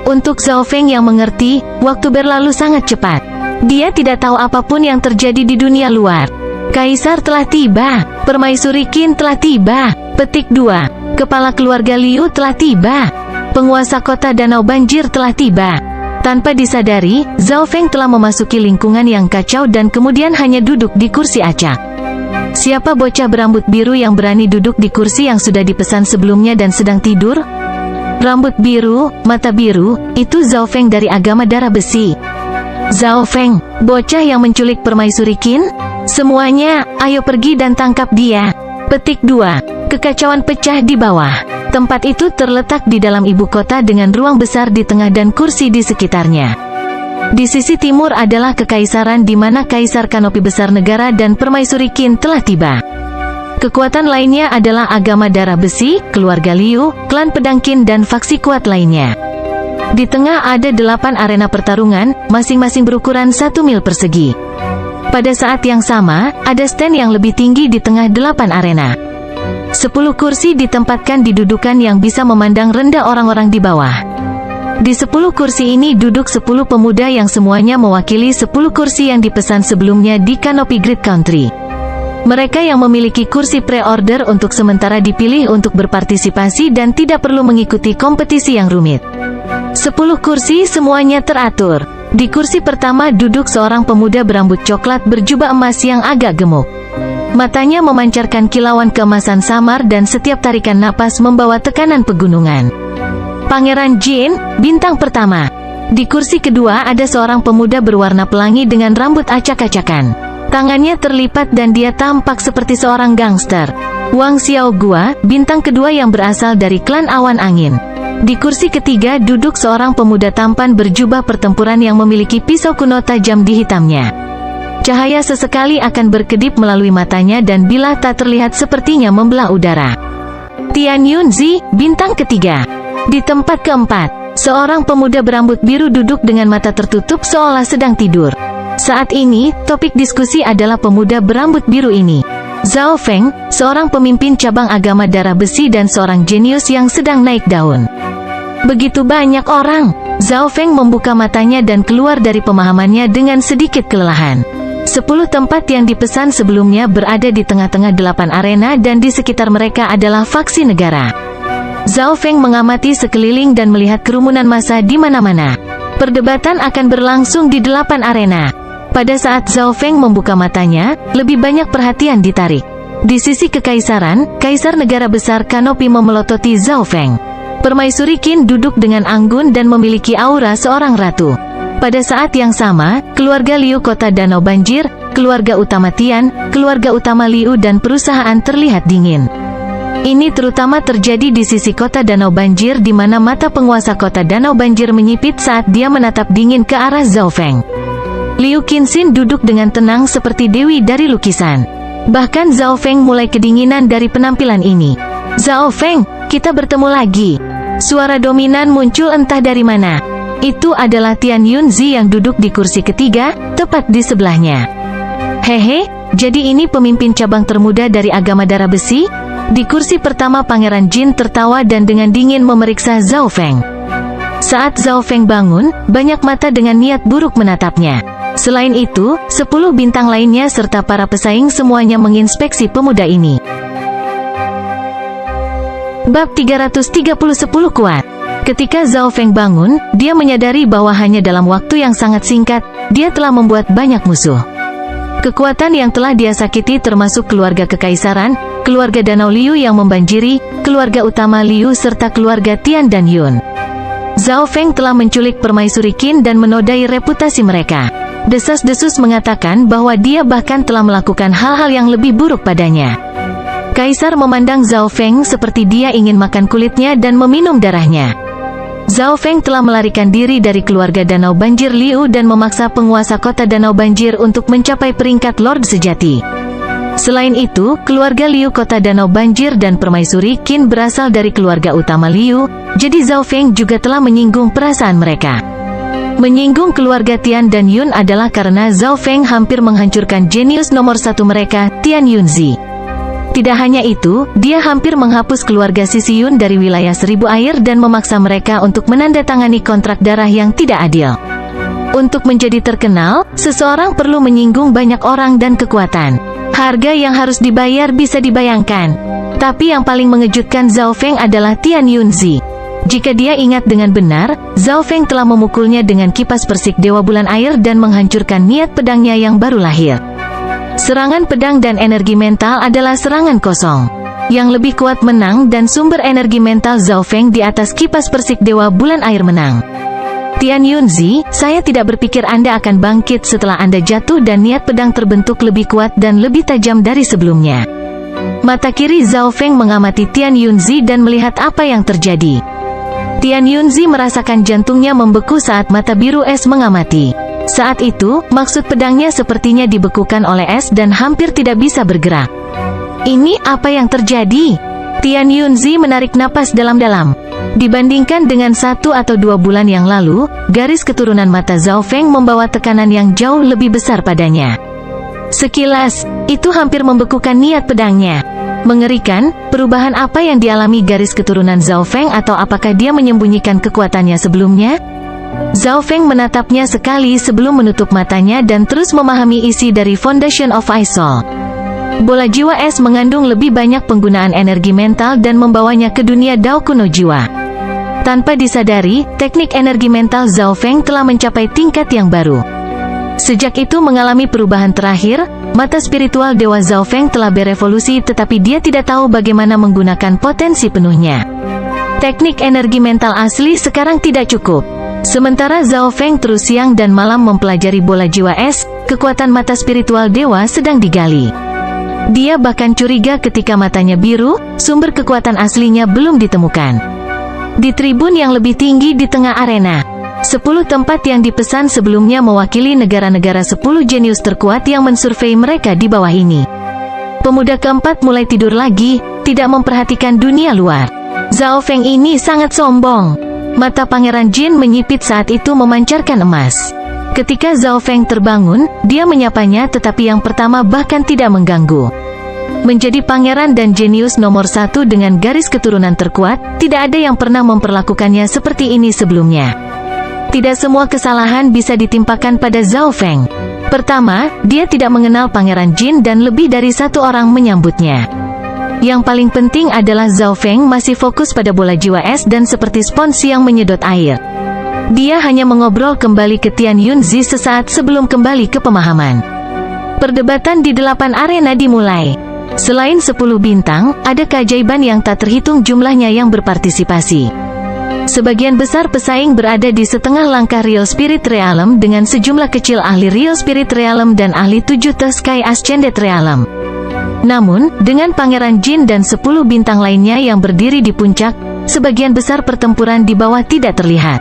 Untuk Zhao Feng yang mengerti, waktu berlalu sangat cepat. Dia tidak tahu apapun yang terjadi di dunia luar. Kaisar telah tiba. Permaisuri Qin telah tiba. Petik 2. Kepala keluarga Liu telah tiba. Penguasa kota Danau Banjir telah tiba. Tanpa disadari, Zhao Feng telah memasuki lingkungan yang kacau dan kemudian hanya duduk di kursi acak. Siapa bocah berambut biru yang berani duduk di kursi yang sudah dipesan sebelumnya dan sedang tidur? Rambut biru, mata biru, itu Zhao Feng dari agama darah besi. Zhao Feng, bocah yang menculik permaisuri Qin? Semuanya, ayo pergi dan tangkap dia. Petik 2. Kekacauan pecah di bawah. Tempat itu terletak di dalam ibu kota dengan ruang besar di tengah dan kursi di sekitarnya. Di sisi timur adalah kekaisaran di mana kaisar kanopi besar negara dan permaisuri Qin telah tiba. Kekuatan lainnya adalah agama darah besi, keluarga Liu, klan pedang Qin dan faksi kuat lainnya. Di tengah ada 8 arena pertarungan, masing-masing berukuran 1 mil persegi. Pada saat yang sama, ada stand yang lebih tinggi di tengah 8 arena. 10 kursi ditempatkan di dudukan yang bisa memandang rendah orang-orang di bawah. Di 10 kursi ini duduk 10 pemuda yang semuanya mewakili 10 kursi yang dipesan sebelumnya di Canopy Great Country. Mereka yang memiliki kursi pre-order untuk sementara dipilih untuk berpartisipasi dan tidak perlu mengikuti kompetisi yang rumit. 10 kursi semuanya teratur. Di kursi pertama duduk seorang pemuda berambut coklat berjubah emas yang agak gemuk. Matanya memancarkan kilauan keemasan samar dan setiap tarikan napas membawa tekanan pegunungan. Pangeran Jin, bintang pertama. Di kursi kedua ada seorang pemuda berwarna pelangi dengan rambut acak-acakan. Tangannya terlipat dan dia tampak seperti seorang gangster. Wang Xiaogua, bintang kedua yang berasal dari klan Awan Angin. Di kursi ketiga duduk seorang pemuda tampan berjubah pertempuran yang memiliki pisau kuno tajam di hitamnya. Cahaya sesekali akan berkedip melalui matanya dan bila tak terlihat sepertinya membelah udara. Tian Yunzi, bintang ketiga. Di tempat keempat, seorang pemuda berambut biru duduk dengan mata tertutup seolah sedang tidur. Saat ini, topik diskusi adalah pemuda berambut biru ini. Zhao Feng, seorang pemimpin cabang agama darah besi dan seorang jenius yang sedang naik daun. Begitu banyak orang. Zhao Feng membuka matanya dan keluar dari pemahamannya dengan sedikit kelelahan. 10 tempat yang dipesan sebelumnya berada di tengah-tengah 8 arena dan di sekitar mereka adalah faksi negara. Zhao Feng mengamati sekeliling dan melihat kerumunan massa di mana-mana. Perdebatan akan berlangsung di 8 arena. Pada saat Zhao Feng membuka matanya, lebih banyak perhatian ditarik. Di sisi kekaisaran, kaisar negara besar Canopy memelototi Zhao Feng. Permaisuri Qin duduk dengan anggun dan memiliki aura seorang ratu. Pada saat yang sama, keluarga Liu kota Danau Banjir, keluarga utama Tian, keluarga utama Liu dan perusahaan terlihat dingin. Ini terutama terjadi di sisi kota Danau Banjir di mana mata penguasa kota Danau Banjir menyipit saat dia menatap dingin ke arah Zhao Feng. Liu Qinxin duduk dengan tenang seperti dewi dari lukisan. Bahkan Zhao Feng mulai kedinginan dari penampilan ini. Zhao Feng, kita bertemu lagi. Suara dominan muncul entah dari mana. Itu adalah Tian Yunzi yang duduk di kursi ketiga, tepat di sebelahnya. Hehe, jadi ini pemimpin cabang termuda dari agama darah besi? Di kursi pertama Pangeran Jin tertawa dan dengan dingin memeriksa Zhao Feng. Saat Zhao Feng bangun, banyak mata dengan niat buruk menatapnya. Selain itu, 10 bintang lainnya serta para pesaing semuanya menginspeksi pemuda ini. Bab 330 10 kuat. Ketika Zhao Feng bangun, dia menyadari bahwa hanya dalam waktu yang sangat singkat, dia telah membuat banyak musuh. Kekuatan yang telah dia sakiti termasuk keluarga kekaisaran, keluarga Danau Liu yang membanjiri, keluarga utama Liu serta keluarga Tian dan Yun. Zhao Feng telah menculik permaisuri Qin dan menodai reputasi mereka. Desas-desus mengatakan bahwa dia bahkan telah melakukan hal-hal yang lebih buruk padanya. Kaisar memandang Zhao Feng seperti dia ingin makan kulitnya dan meminum darahnya. Zhao Feng telah melarikan diri dari keluarga Danau Banjir Liu dan memaksa penguasa kota Danau Banjir untuk mencapai peringkat Lord sejati. Selain itu, keluarga Liu kota Danau Banjir dan permaisuri Qin berasal dari keluarga utama Liu, jadi Zhao Feng juga telah menyinggung perasaan mereka. Menyinggung keluarga Tian dan Yun adalah karena Zhao Feng hampir menghancurkan jenius nomor satu mereka, Tian Yunzi. Tidak hanya itu, dia hampir menghapus keluarga Sisi Yun dari wilayah Seribu Air dan memaksa mereka untuk menandatangani kontrak darah yang tidak adil. Untuk menjadi terkenal, seseorang perlu menyinggung banyak orang dan kekuatan. Harga yang harus dibayar bisa dibayangkan. Tapi yang paling mengejutkan Zhao Feng adalah Tian Yunzi. Jika dia ingat dengan benar, Zhao Feng telah memukulnya dengan kipas persik Dewa Bulan Air dan menghancurkan niat pedangnya yang baru lahir. Serangan pedang dan energi mental adalah serangan kosong. Yang lebih kuat menang dan sumber energi mental Zhao Feng di atas kipas persik Dewa Bulan Air menang. Tian Yunzi, saya tidak berpikir Anda akan bangkit setelah Anda jatuh dan niat pedang terbentuk lebih kuat dan lebih tajam dari sebelumnya. Mata kiri Zhao Feng mengamati Tian Yunzi dan melihat apa yang terjadi. Tian Yunzi merasakan jantungnya membeku saat mata biru es mengamati. Saat itu, maksud pedangnya sepertinya dibekukan oleh es dan hampir tidak bisa bergerak. Ini apa yang terjadi? Tian Yunzi menarik napas dalam-dalam. Dibandingkan dengan 1 atau 2 bulan yang lalu, garis keturunan mata Zhao Feng membawa tekanan yang jauh lebih besar padanya. Sekilas, itu hampir membekukan niat pedangnya. Mengerikan, perubahan apa yang dialami garis keturunan Zhao Feng atau apakah dia menyembunyikan kekuatannya sebelumnya? Zhao Feng menatapnya sekali sebelum menutup matanya dan terus memahami isi dari Foundation of Ice Soul. Bola jiwa es mengandung lebih banyak penggunaan energi mental dan membawanya ke dunia Dao kuno jiwa. Tanpa disadari, teknik energi mental Zhao Feng telah mencapai tingkat yang baru. Sejak itu mengalami perubahan terakhir, mata spiritual Dewa Zhao Feng telah berevolusi tetapi dia tidak tahu bagaimana menggunakan potensi penuhnya. Teknik energi mental asli sekarang tidak cukup. Sementara Zhao Feng terus siang dan malam mempelajari bola jiwa es, kekuatan mata spiritual dewa sedang digali. Dia bahkan curiga ketika matanya biru, sumber kekuatan aslinya belum ditemukan. Di tribun yang lebih tinggi di tengah arena, 10 tempat yang dipesan sebelumnya mewakili negara-negara 10 jenius terkuat yang mensurvei mereka di bawah ini. Pemuda keempat mulai tidur lagi, tidak memperhatikan dunia luar. Zhao Feng ini sangat sombong. Mata Pangeran Jin menyipit saat itu memancarkan emas. Ketika Zhao Feng terbangun, dia menyapanya tetapi yang pertama bahkan tidak mengganggu. Menjadi pangeran dan jenius nomor 1 dengan garis keturunan terkuat, tidak ada yang pernah memperlakukannya seperti ini sebelumnya. Tidak semua kesalahan bisa ditimpakan pada Zhao Feng. Pertama, dia tidak mengenal Pangeran Jin dan lebih dari 1 orang menyambutnya. Yang paling penting adalah Zhao Feng masih fokus pada bola jiwa es dan seperti spons yang menyedot air. Dia hanya mengobrol kembali ke Tian Yunzi sesaat sebelum kembali ke pemahaman. Perdebatan di 8 arena dimulai. Selain 10 bintang, ada keajaiban yang tak terhitung jumlahnya yang berpartisipasi. Sebagian besar pesaing berada di setengah langkah Real Spirit Realm dengan sejumlah kecil ahli Real Spirit Realm dan ahli 7 The Sky Ascended Realm. Namun, dengan Pangeran Jin dan 10 bintang lainnya yang berdiri di puncak, sebagian besar pertempuran di bawah tidak terlihat.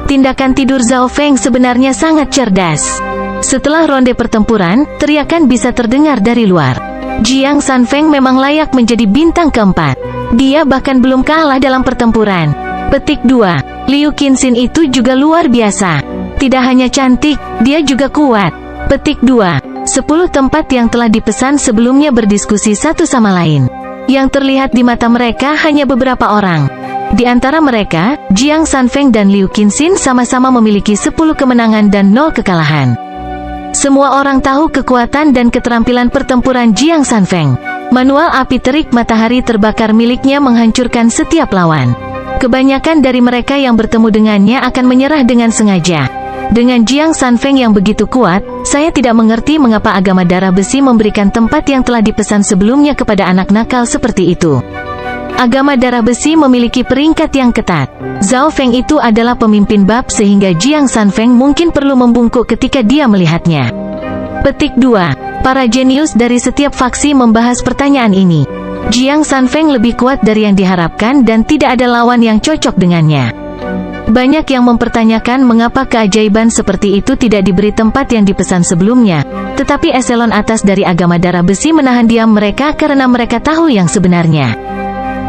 Tindakan tidur Zhao Feng sebenarnya sangat cerdas. Setelah ronde pertempuran, teriakan bisa terdengar dari luar. Jiang Sanfeng memang layak menjadi bintang keempat. Dia bahkan belum kalah dalam pertempuran. Petik 2. Liu Qinxin itu juga luar biasa. Tidak hanya cantik, dia juga kuat. Petik 2. 10 tempat yang telah dipesan sebelumnya berdiskusi satu sama lain. Yang terlihat di mata mereka hanya beberapa orang. Di antara mereka, Jiang Sanfeng dan Liu Qinxin sama-sama memiliki 10 kemenangan dan 0 kekalahan. Semua orang tahu kekuatan dan keterampilan pertempuran Jiang Sanfeng. Manual api terik matahari terbakar miliknya menghancurkan setiap lawan. Kebanyakan dari mereka yang bertemu dengannya akan menyerah dengan sengaja. Dengan Jiang Sanfeng yang begitu kuat, saya tidak mengerti mengapa agama darah besi memberikan tempat yang telah dipesan sebelumnya kepada anak nakal seperti itu. Agama darah besi memiliki peringkat yang ketat. Zhao Feng itu adalah pemimpin bab sehingga Jiang Sanfeng mungkin perlu membungkuk ketika dia melihatnya. Petik 2. Para jenius dari setiap faksi membahas pertanyaan ini. Jiang Sanfeng lebih kuat dari yang diharapkan dan tidak ada lawan yang cocok dengannya. Banyak yang mempertanyakan mengapa keajaiban seperti itu tidak diberi tempat yang dipesan sebelumnya, tetapi eselon atas dari agama darah besi menahan diam mereka karena mereka tahu yang sebenarnya.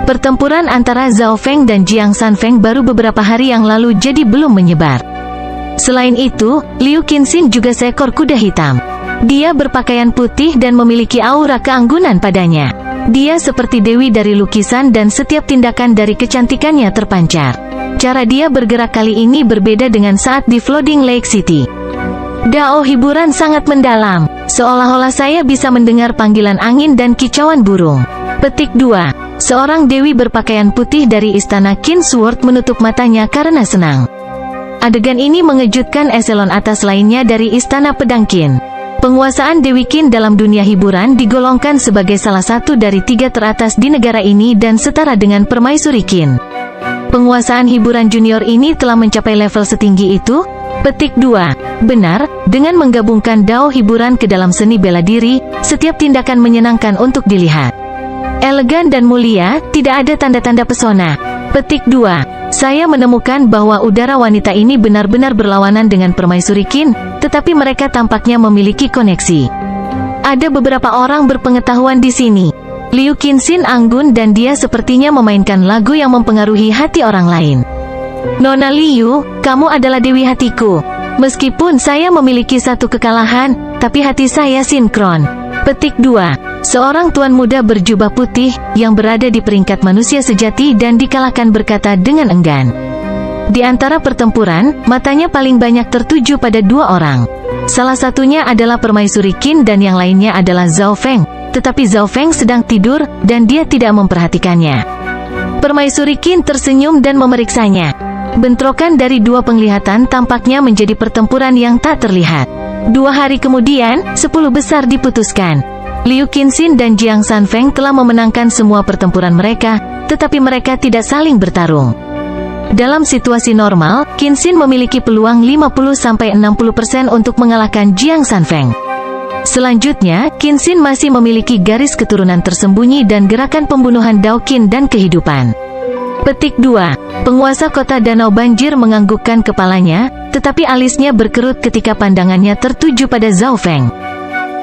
Pertempuran antara Zhao Feng dan Jiang Sanfeng baru beberapa hari yang lalu jadi belum menyebar. Selain itu, Liu Qinxin juga seekor kuda hitam. Dia berpakaian putih dan memiliki aura keanggunan padanya. Dia seperti dewi dari lukisan dan setiap tindakan dari kecantikannya terpancar. Cara dia bergerak kali ini berbeda dengan saat di Flooding Lake City. Dao hiburan sangat mendalam, seolah-olah saya bisa mendengar panggilan angin dan kicauan burung. Petik 2. Seorang dewi berpakaian putih dari istana Kingsword menutup matanya karena senang. Adegan ini mengejutkan eselon atas lainnya dari istana pedang Qin. Penguasaan Dewi Qin dalam dunia hiburan digolongkan sebagai salah satu dari 3 teratas di negara ini dan setara dengan permaisuri Qin. Penguasaan hiburan junior ini telah mencapai level setinggi itu? Petik 2. Benar, dengan menggabungkan dao hiburan ke dalam seni bela diri, setiap tindakan menyenangkan untuk dilihat. Elegan dan mulia, tidak ada tanda-tanda pesona. Petik 2. Saya menemukan bahwa udara wanita ini benar-benar berlawanan dengan permaisuri Qin, tetapi mereka tampaknya memiliki koneksi. Ada beberapa orang berpengetahuan di sini. Liu Qinxin anggun dan dia sepertinya memainkan lagu yang mempengaruhi hati orang lain. Nona Liu, kamu adalah dewi hatiku. Meskipun saya memiliki satu kekalahan, tapi hati saya sinkron. Petik 2. Seorang tuan muda berjubah putih, yang berada di peringkat manusia sejati dan dikalahkan berkata dengan enggan. Di antara pertempuran, matanya paling banyak tertuju pada 2 orang. Salah satunya adalah permaisuri Qin dan yang lainnya adalah Zhao Feng. Tetapi Zhao Feng sedang tidur, dan dia tidak memperhatikannya. Permaisuri Qin tersenyum dan memeriksanya. Bentrokan dari 2 penglihatan tampaknya menjadi pertempuran yang tak terlihat. 2 hari kemudian, 10 besar diputuskan. Liu Qinxin dan Jiang Sanfeng telah memenangkan semua pertempuran mereka, tetapi mereka tidak saling bertarung. Dalam situasi normal, Qinxin memiliki peluang 50-60% untuk mengalahkan Jiang Sanfeng. Selanjutnya, Qinxin masih memiliki garis keturunan tersembunyi dan gerakan pembunuhan Dao Qin dan kehidupan. Petik 2. Penguasa kota Danau Banjir menganggukkan kepalanya, tetapi alisnya berkerut ketika pandangannya tertuju pada Zhao Feng.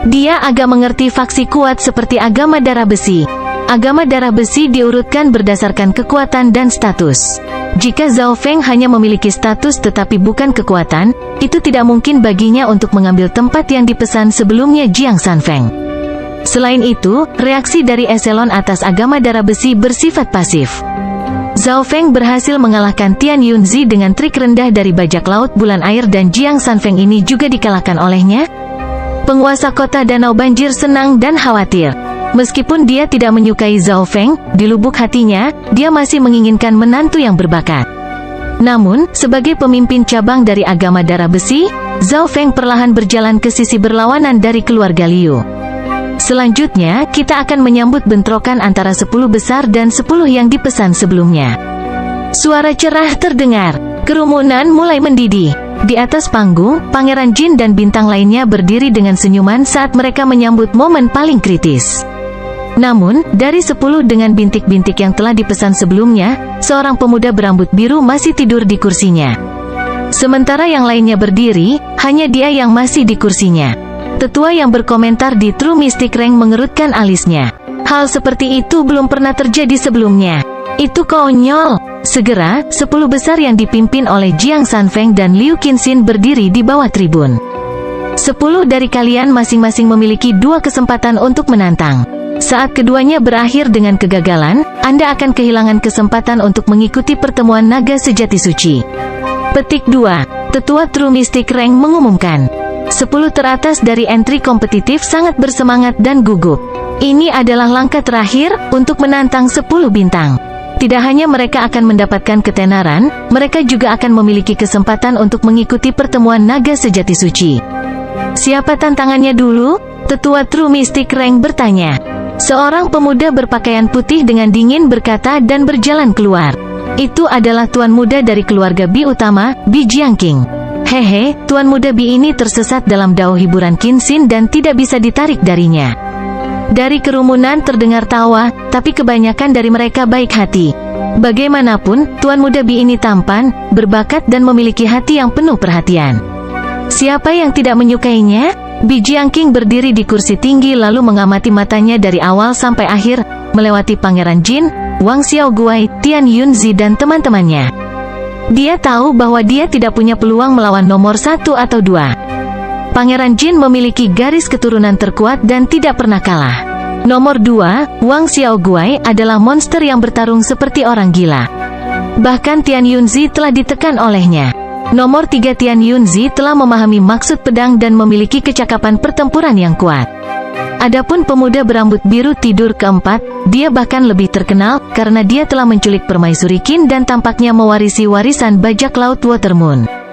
Dia agak mengerti faksi kuat seperti agama darah besi. Agama darah besi diurutkan berdasarkan kekuatan dan status. Jika Zhao Feng hanya memiliki status tetapi bukan kekuatan, itu tidak mungkin baginya untuk mengambil tempat yang dipesan sebelumnya Jiang Sanfeng. Selain itu, reaksi dari eselon atas agama darah besi bersifat pasif. Zhao Feng berhasil mengalahkan Tian Yunzi dengan trik rendah dari bajak laut bulan air dan Jiang Sanfeng ini juga dikalahkan olehnya. Penguasa kota Danau Banjir senang dan khawatir. Meskipun dia tidak menyukai Zhao Feng, di lubuk hatinya, dia masih menginginkan menantu yang berbakat. Namun, sebagai pemimpin cabang dari agama darah besi, Zhao Feng perlahan berjalan ke sisi berlawanan dari keluarga Liu. Selanjutnya, kita akan menyambut bentrokan antara 10 besar dan 10 yang dipesan sebelumnya. Suara cerah terdengar. Kerumunan mulai mendidih. Di atas panggung, Pangeran Jin dan bintang lainnya berdiri dengan senyuman saat mereka menyambut momen paling kritis. Namun, dari 10 dengan bintik-bintik yang telah dipesan sebelumnya, seorang pemuda berambut biru masih tidur di kursinya. Sementara yang lainnya berdiri, hanya dia yang masih di kursinya. Tetua yang berkomentar di True Mystic Rank mengerutkan alisnya. Hal seperti itu belum pernah terjadi sebelumnya. Itu konyol. Segera, 10 besar yang dipimpin oleh Jiang Sanfeng dan Liu Qinxin berdiri di bawah tribun. 10 dari kalian masing-masing memiliki 2 kesempatan untuk menantang. Saat keduanya berakhir dengan kegagalan, Anda akan kehilangan kesempatan untuk mengikuti pertemuan naga sejati suci. Petik 2. Tetua True Mystic Rank mengumumkan. 10 teratas dari entry kompetitif sangat bersemangat dan gugup. Ini adalah langkah terakhir untuk menantang 10 bintang. Tidak hanya mereka akan mendapatkan ketenaran, mereka juga akan memiliki kesempatan untuk mengikuti pertemuan naga sejati suci. Siapa tantangannya dulu? Tetua True Mystic Rank bertanya. Seorang pemuda berpakaian putih dengan dingin berkata dan berjalan keluar. Itu adalah tuan muda dari keluarga Bi utama, Bi Jiangqing. Hehe, tuan muda Bi ini tersesat dalam dao hiburan Qinxin dan tidak bisa ditarik darinya. Dari kerumunan terdengar tawa, tapi kebanyakan dari mereka baik hati. Bagaimanapun, tuan muda Bi ini tampan, berbakat dan memiliki hati yang penuh perhatian. Siapa yang tidak menyukainya? Bi Jiangqing berdiri di kursi tinggi lalu mengamati matanya dari awal sampai akhir, melewati Pangeran Jin, Wang Xiaoguai, Tian Yunzi dan teman-temannya. Dia tahu bahwa dia tidak punya peluang melawan nomor 1 atau 2. Pangeran Jin memiliki garis keturunan terkuat dan tidak pernah kalah. Nomor 2, Wang Xiaoguai adalah monster yang bertarung seperti orang gila. Bahkan Tian Yunzi telah ditekan olehnya. Nomor 3, Tian Yunzi telah memahami maksud pedang dan memiliki kecakapan pertempuran yang kuat. Adapun pemuda berambut biru tidur keempat, dia bahkan lebih terkenal karena dia telah menculik permaisuri Qin dan tampaknya mewarisi warisan bajak laut Watermoon.